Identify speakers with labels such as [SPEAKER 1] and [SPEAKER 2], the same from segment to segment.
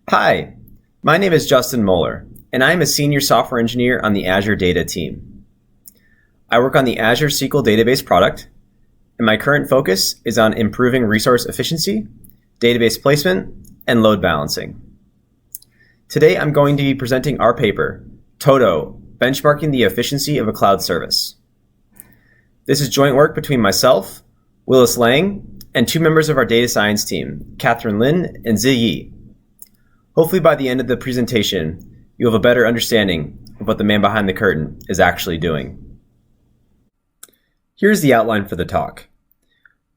[SPEAKER 1] Hi, my name is Justin Moeller, and I am a senior software engineer on the Azure Data team. I work on the Azure SQL database product, and my current focus is on improving resource efficiency, database placement, and load balancing. Today, I'm going to be presenting our paper, Toto, Benchmarking the Efficiency of a Cloud Service. This is joint work between myself, Willis Lang, and two members of our data science team, Catherine Lin and Zi Yi. Hopefully by the end of the presentation, you have a better understanding of what the man behind the curtain is actually doing. Here's the outline for the talk.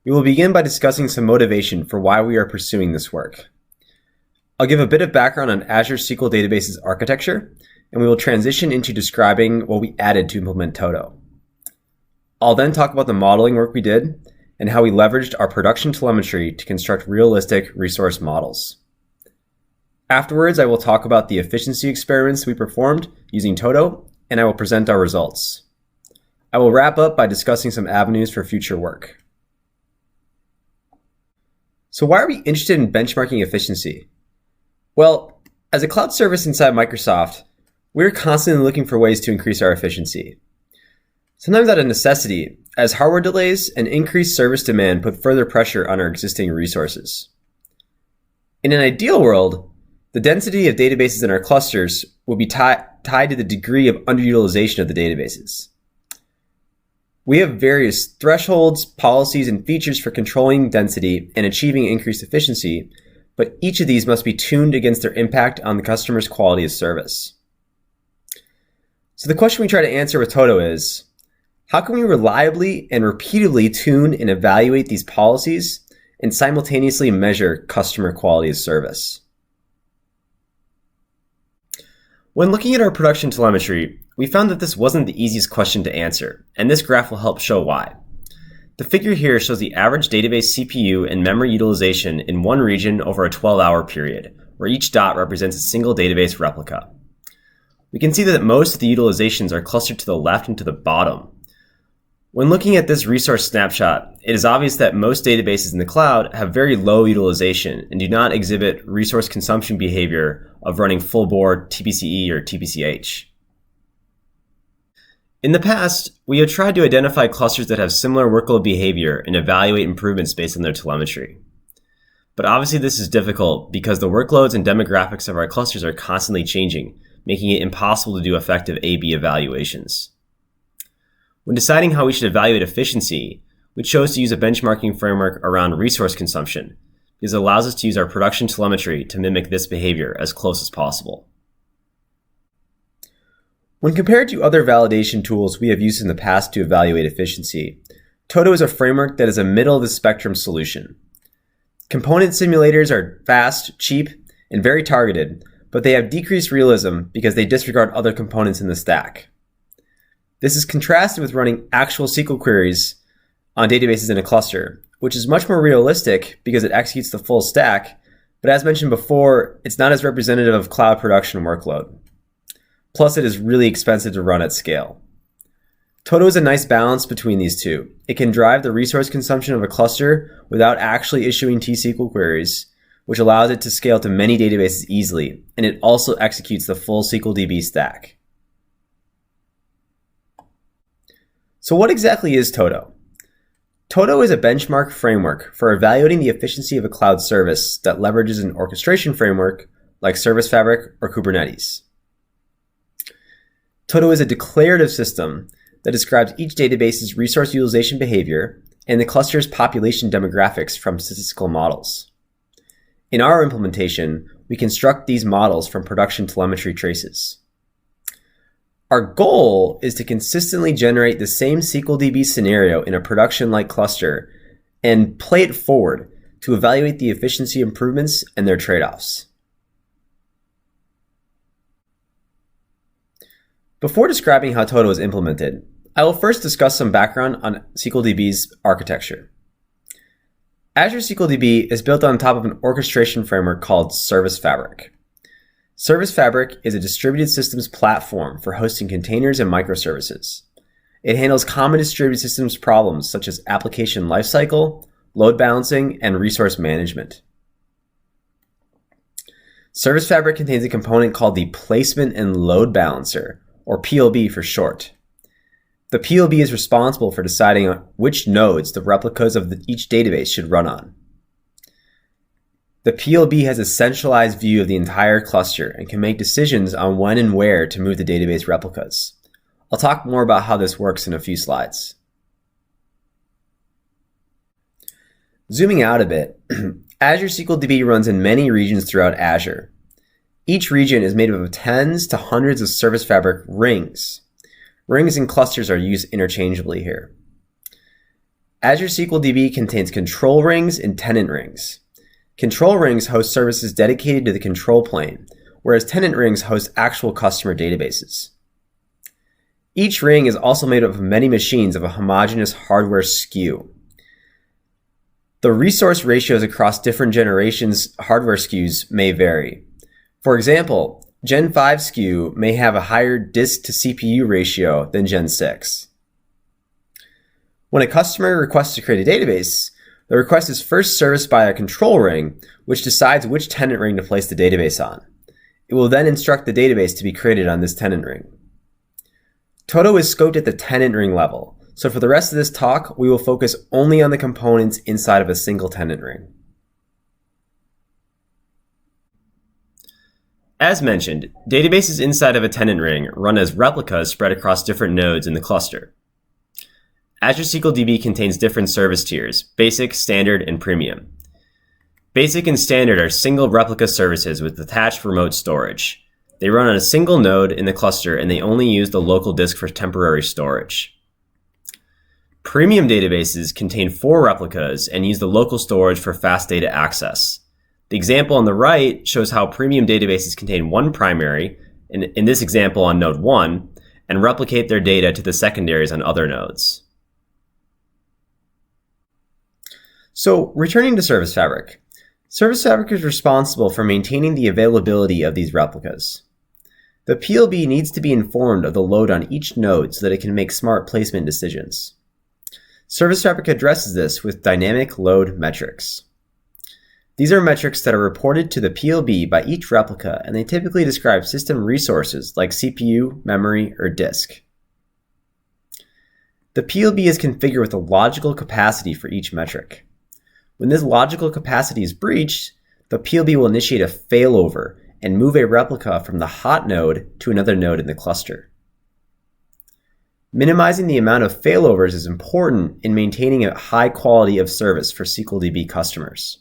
[SPEAKER 1] We will begin by discussing some motivation for why we are pursuing this work. I'll give a bit of background on Azure SQL Database's architecture, and we will transition into describing what we added to implement Toto. I'll then talk about the modeling work we did and how we leveraged our production telemetry to construct realistic resource models. Afterwards, I will talk about the efficiency experiments we performed using Toto, and I will present our results. I will wrap up by discussing some avenues for future work. So why are we interested in benchmarking efficiency? Well, as a cloud service inside Microsoft, we're constantly looking for ways to increase our efficiency. Sometimes out of necessity, as hardware delays and increased service demand put further pressure on our existing resources. In an ideal world, the density of databases in our clusters will be tied to the degree of underutilization of the databases. We have various thresholds, policies, and features for controlling density and achieving increased efficiency, but each of these must be tuned against their impact on the customer's quality of service. So the question we try to answer with Toto is, how can we reliably and repeatedly tune and evaluate these policies and simultaneously measure customer quality of service? When looking at our production telemetry, we found that this wasn't the easiest question to answer, and this graph will help show why. The figure here shows the average database CPU and memory utilization in one region over a 12-hour period, where each dot represents a single database replica. We can see that most of the utilizations are clustered to the left and to the bottom. When looking at this resource snapshot, it is obvious that most databases in the cloud have very low utilization and do not exhibit resource consumption behavior of running full board TPCE or TPCH. In the past, we have tried to identify clusters that have similar workload behavior and evaluate improvements based on their telemetry. But obviously this is difficult because the workloads and demographics of our clusters are constantly changing, making it impossible to do effective A/B evaluations. When deciding how we should evaluate efficiency, we chose to use a benchmarking framework around resource consumption because it allows us to use our production telemetry to mimic this behavior as close as possible. When compared to other validation tools we have used in the past to evaluate efficiency, Toto is a framework that is a middle-of-the-spectrum solution. Component simulators are fast, cheap, and very targeted, but they have decreased realism because they disregard other components in the stack. This is contrasted with running actual SQL queries on databases in a cluster, which is much more realistic because it executes the full stack, but as mentioned before, it's not as representative of cloud production workload. Plus, it is really expensive to run at scale. Toto is a nice balance between these two. It can drive the resource consumption of a cluster without actually issuing T-SQL queries, which allows it to scale to many databases easily, and it also executes the full SQLDB stack. So what exactly is Toto? Toto is a benchmark framework for evaluating the efficiency of a cloud service that leverages an orchestration framework like Service Fabric or Kubernetes. Toto is a declarative system that describes each database's resource utilization behavior and the cluster's population demographics from statistical models. In our implementation, we construct these models from production telemetry traces. Our goal is to consistently generate the same SQLDB scenario in a production-like cluster and play it forward to evaluate the efficiency improvements and their trade-offs. Before describing how Toto is implemented, I will first discuss some background on SQLDB's architecture. Azure SQLDB is built on top of an orchestration framework called Service Fabric. Service Fabric is a distributed systems platform for hosting containers and microservices. It handles common distributed systems problems such as application lifecycle, load balancing, and resource management. Service Fabric contains a component called the Placement and Load Balancer, or PLB for short. The PLB is responsible for deciding on which nodes the replicas of each database should run on. The PLB has a centralized view of the entire cluster and can make decisions on when and where to move the database replicas. I'll talk more about how this works in a few slides. Zooming out a bit, Azure SQL DB runs in many regions throughout Azure. Each region is made up of tens to hundreds of Service Fabric rings. Rings and clusters are used interchangeably here. Azure SQL DB contains control rings and tenant rings. Control rings host services dedicated to the control plane, whereas tenant rings host actual customer databases. Each ring is also made up of many machines of a homogeneous hardware SKU. The resource ratios across different generations hardware SKUs may vary. For example, Gen 5 SKU may have a higher disk to CPU ratio than Gen 6. When a customer requests to create a database, the request is first serviced by a control ring, which decides which tenant ring to place the database on. It will then instruct the database to be created on this tenant ring. Toto is scoped at the tenant ring level, so for the rest of this talk, we will focus only on the components inside of a single tenant ring. As mentioned, databases inside of a tenant ring run as replicas spread across different nodes in the cluster. Azure SQL DB contains different service tiers: Basic, Standard, and Premium. Basic and Standard are single replica services with attached remote storage. They run on a single node in the cluster and they only use the local disk for temporary storage. Premium databases contain 4 replicas and use the local storage for fast data access. The example on the right shows how premium databases contain 1 primary, in this example on node 1, and replicate their data to the secondaries on other nodes. So, returning to Service Fabric. Service Fabric is responsible for maintaining the availability of these replicas. The PLB needs to be informed of the load on each node so that it can make smart placement decisions. Service Fabric addresses this with dynamic load metrics. These are metrics that are reported to the PLB by each replica, and they typically describe system resources like CPU, memory, or disk. The PLB is configured with a logical capacity for each metric. When this logical capacity is breached, the PLB will initiate a failover and move a replica from the hot node to another node in the cluster. Minimizing the amount of failovers is important in maintaining a high quality of service for SQL DB customers.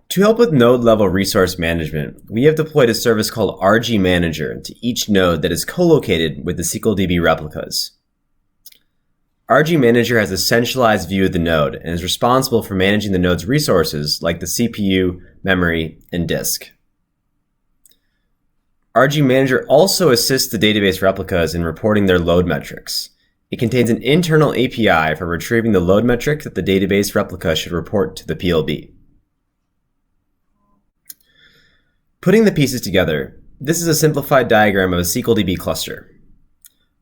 [SPEAKER 1] To help with node-level resource management, we have deployed a service called RG Manager to each node that is co-located with the SQL DB replicas. RG Manager has a centralized view of the node and is responsible for managing the node's resources like the CPU, memory, and disk. RG Manager also assists the database replicas in reporting their load metrics. It contains an internal API for retrieving the load metric that the database replica should report to the PLB. Putting the pieces together, this is a simplified diagram of a SQL DB cluster.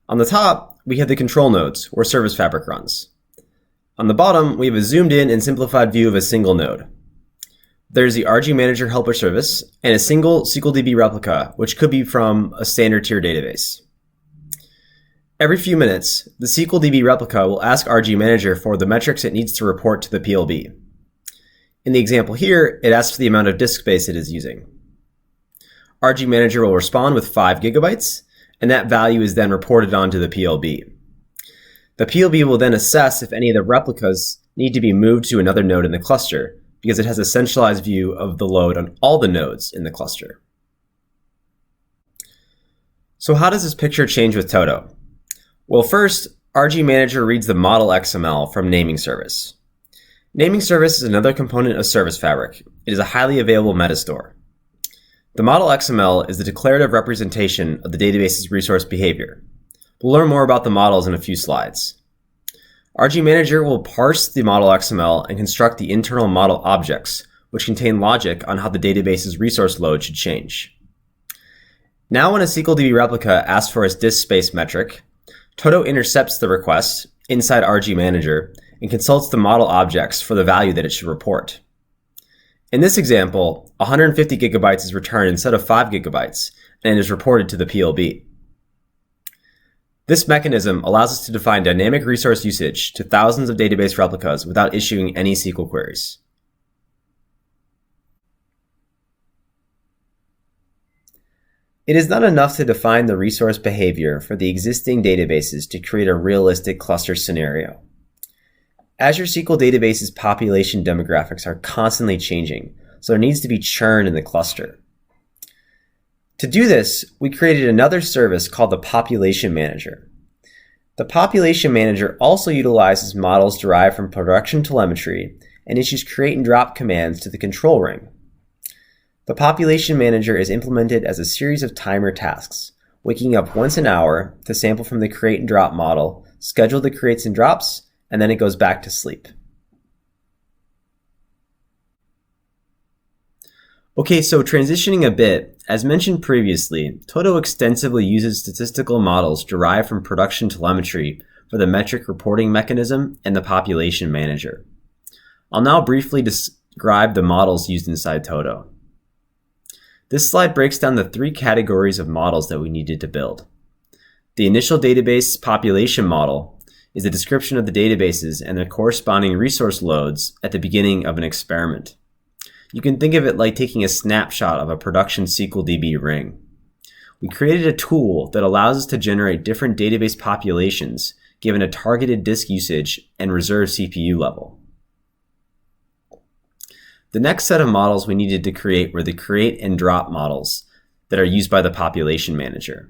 [SPEAKER 1] On the top, we have the control nodes, where Service Fabric runs. On the bottom, we have a zoomed in and simplified view of a single node. There's the RG Manager helper service and a single SQL DB replica, which could be from a standard tier database. Every few minutes, the SQL DB replica will ask RG Manager for the metrics it needs to report to the PLB. In the example here, it asks for the amount of disk space it is using. RG Manager will respond with 5 gigabytes, and that value is then reported onto the PLB. The PLB will then assess if any of the replicas need to be moved to another node in the cluster, because it has a centralized view of the load on all the nodes in the cluster. So how does this picture change with Toto? Well, first, RG Manager reads the model XML from naming service. Naming service is another component of Service Fabric. It is a highly available metastore. The model XML is the declarative representation of the database's resource behavior. We'll learn more about the models in a few slides. RG Manager will parse the model XML and construct the internal model objects, which contain logic on how the database's resource load should change. Now when a SQL DB replica asks for its disk space metric, Toto intercepts the request inside RG Manager and consults the model objects for the value that it should report. In this example, 150 gigabytes is returned instead of 5 gigabytes, and is reported to the PLB. This mechanism allows us to define dynamic resource usage to thousands of database replicas without issuing any SQL queries. It is not enough to define the resource behavior for the existing databases to create a realistic cluster scenario. Azure SQL Database's population demographics are constantly changing, so there needs to be churn in the cluster. To do this, we created another service called the Population Manager. The Population Manager also utilizes models derived from production telemetry and issues create and drop commands to the control ring. The Population Manager is implemented as a series of timer tasks, waking up once an hour to sample from the create and drop model, schedule the creates and drops, and then it goes back to sleep. Okay, so transitioning a bit, as mentioned previously, Toto extensively uses statistical models derived from production telemetry for the metric reporting mechanism and the Population Manager. I'll now briefly describe the models used inside Toto. This slide breaks down the 3 categories of models that we needed to build. The initial database population model is a description of the databases and their corresponding resource loads at the beginning of an experiment. You can think of it like taking a snapshot of a production SQL DB ring. We created a tool that allows us to generate different database populations given a targeted disk usage and reserved CPU level. The next set of models we needed to create were the create and drop models that are used by the Population Manager.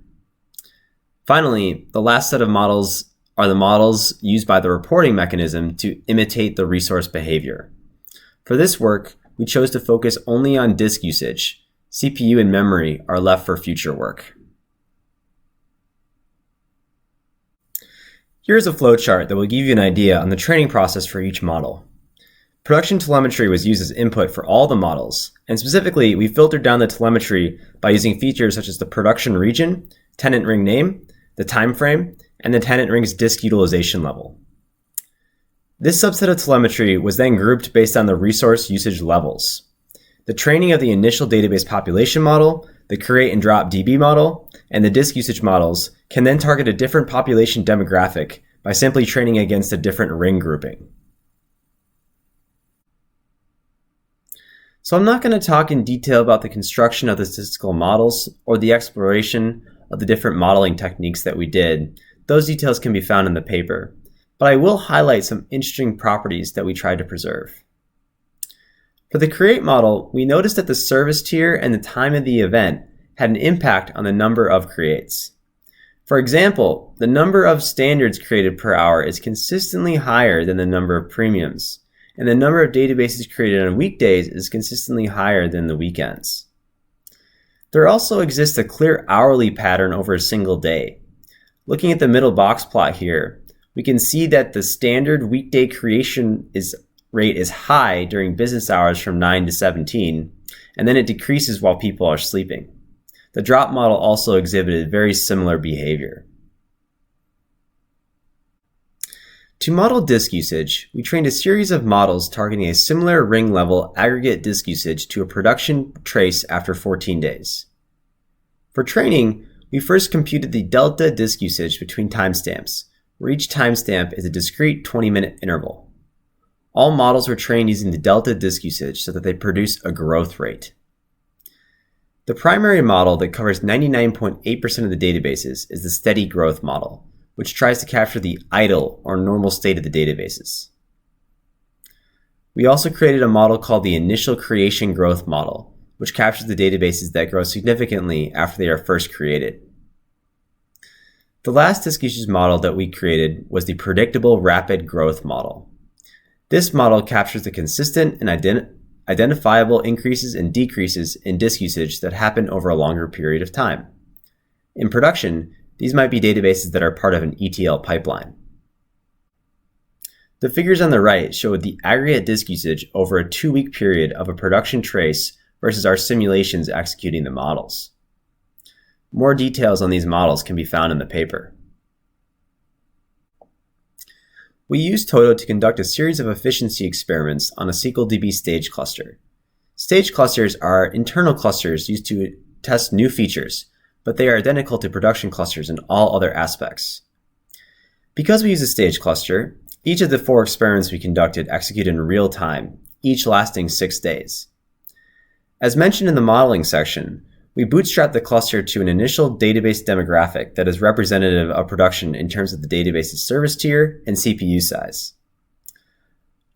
[SPEAKER 1] Finally, the last set of models are the models used by the reporting mechanism to imitate the resource behavior. For this work, we chose to focus only on disk usage. CPU and memory are left for future work. Here's a flowchart that will give you an idea on the training process for each model. Production telemetry was used as input for all the models, and specifically, we filtered down the telemetry by using features such as the production region, tenant ring name, the time frame, and the tenant ring's disk utilization level. This subset of telemetry was then grouped based on the resource usage levels. The training of the initial database population model, the create and drop DB model, and the disk usage models can then target a different population demographic by simply training against a different ring grouping. So I'm not going to talk in detail about the construction of the statistical models or the exploration of the different modeling techniques that we did. Those details can be found in the paper. But I will highlight some interesting properties that we tried to preserve. For the create model, we noticed that the service tier and the time of the event had an impact on the number of creates. For example, the number of standards created per hour is consistently higher than the number of premiums, and the number of databases created on weekdays is consistently higher than the weekends. There also exists a clear hourly pattern over a single day. Looking at the middle box plot here, we can see that the standard weekday creation rate is high during business hours from 9 to 17, and then it decreases while people are sleeping. The drop model also exhibited very similar behavior. To model disk usage, we trained a series of models targeting a similar ring level aggregate disk usage to a production trace after 14 days. For training, we first computed the delta disk usage between timestamps, where each timestamp is a discrete 20-minute interval. All models were trained using the delta disk usage so that they produce a growth rate. The primary model that covers 99.8% of the databases is the steady growth model, which tries to capture the idle or normal state of the databases. We also created a model called the initial creation growth model, which captures the databases that grow significantly after they are first created. The last disk usage model that we created was the predictable rapid growth model. This model captures the consistent and identifiable increases and decreases in disk usage that happen over a longer period of time. In production, these might be databases that are part of an ETL pipeline. The figures on the right show the aggregate disk usage over a 2-week period of a production trace versus our simulations executing the models. More details on these models can be found in the paper. We used Toto to conduct a series of efficiency experiments on a SQL DB stage cluster. Stage clusters are internal clusters used to test new features, but they are identical to production clusters in all other aspects. Because we use a stage cluster, each of the 4 experiments we conducted executed in real time, each lasting 6 days. As mentioned in the modeling section, we bootstrapped the cluster to an initial database demographic that is representative of production in terms of the database's service tier and CPU size.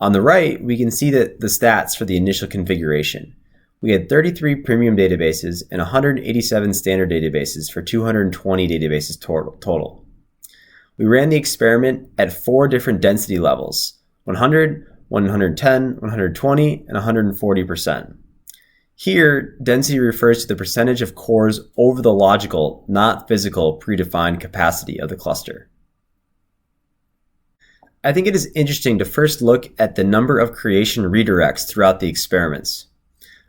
[SPEAKER 1] On the right, we can see that the stats for the initial configuration. We had 33 premium databases and 187 standard databases for 220 databases total. We ran the experiment at 4 different density levels, 100, 110, 120, and 140%. Here, density refers to the percentage of cores over the logical, not physical, predefined capacity of the cluster. I think it is interesting to first look at the number of creation redirects throughout the experiments.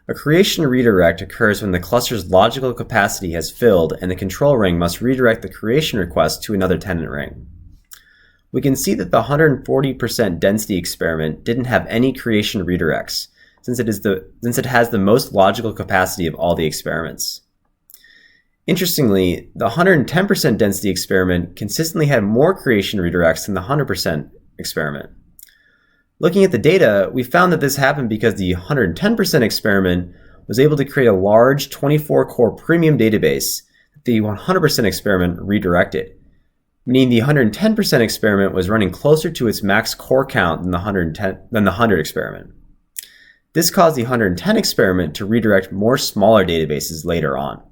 [SPEAKER 1] A creation redirect occurs when the cluster's logical capacity has filled and the control ring must redirect the creation request to another tenant ring. We can see that the 140% density experiment didn't have any creation redirects, since it has the most logical capacity of all the experiments. Interestingly, the 110% density experiment consistently had more creation redirects than the 100% experiment. Looking at the data, we found that this happened because the 110% experiment was able to create a large 24-core premium database that the 100% experiment redirected, meaning the 110% experiment was running closer to its max core count than the 100 experiment. This caused the 110 experiment to redirect more smaller databases later on.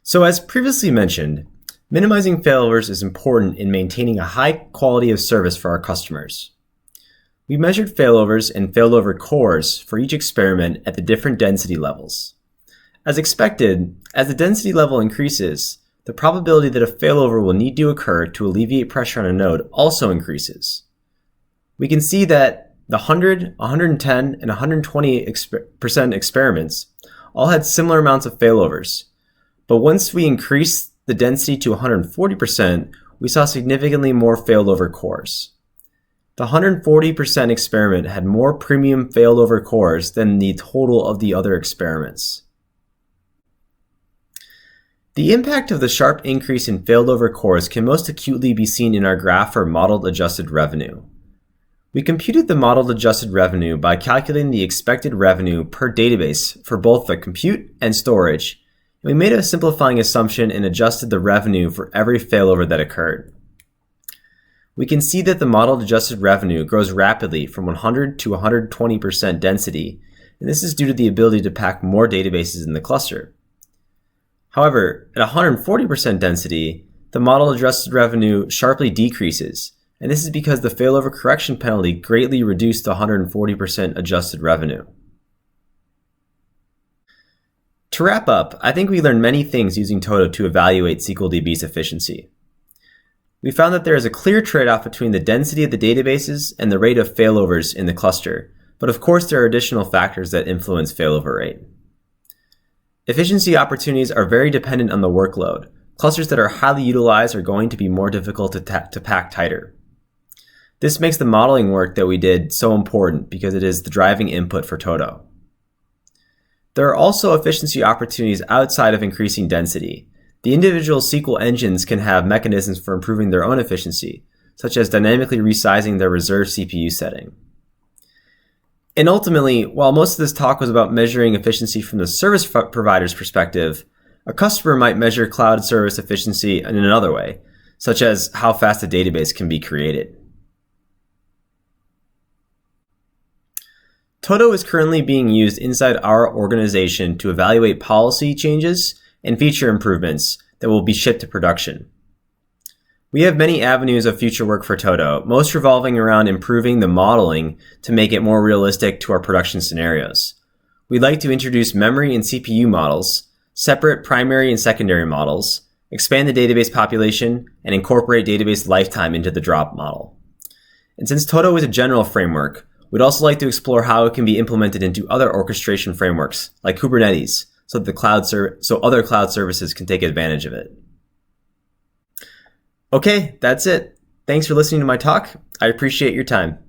[SPEAKER 1] So as previously mentioned, minimizing failovers is important in maintaining a high quality of service for our customers. We measured failovers and failover cores for each experiment at the different density levels. As expected, as the density level increases, the probability that a failover will need to occur to alleviate pressure on a node also increases. We can see that the 100, 110, and 120% experiments all had similar amounts of failovers, but once we increased the density to 140%, we saw significantly more failover cores. The 140% experiment had more premium failover cores than the total of the other experiments. The impact of the sharp increase in failover cores can most acutely be seen in our graph for modeled adjusted revenue. We computed the modeled adjusted revenue by calculating the expected revenue per database for both the compute and storage. We made a simplifying assumption and adjusted the revenue for every failover that occurred. We can see that the modeled adjusted revenue grows rapidly from 100 to 120% density, and this is due to the ability to pack more databases in the cluster. However, at 140% density, the model adjusted revenue sharply decreases, and this is because the failover correction penalty greatly reduced the 140% adjusted revenue. To wrap up, I think we learned many things using Toto to evaluate SQLDB's efficiency. We found that there is a clear trade-off between the density of the databases and the rate of failovers in the cluster, but of course there are additional factors that influence failover rate. Efficiency opportunities are very dependent on the workload. Clusters that are highly utilized are going to be more difficult to pack tighter. This makes the modeling work that we did so important because it is the driving input for Toto. There are also efficiency opportunities outside of increasing density. The individual SQL engines can have mechanisms for improving their own efficiency, such as dynamically resizing their reserved CPU setting. And ultimately, while most of this talk was about measuring efficiency from the service provider's perspective, a customer might measure cloud service efficiency in another way, such as how fast a database can be created. Toto is currently being used inside our organization to evaluate policy changes and feature improvements that will be shipped to production. We have many avenues of future work for Toto, most revolving around improving the modeling to make it more realistic to our production scenarios. We'd like to introduce memory and CPU models, separate primary and secondary models, expand the database population, and incorporate database lifetime into the drop model. And since Toto is a general framework, we'd also like to explore how it can be implemented into other orchestration frameworks like Kubernetes so other cloud services can take advantage of it. Okay, that's it. Thanks for listening to my talk. I appreciate your time.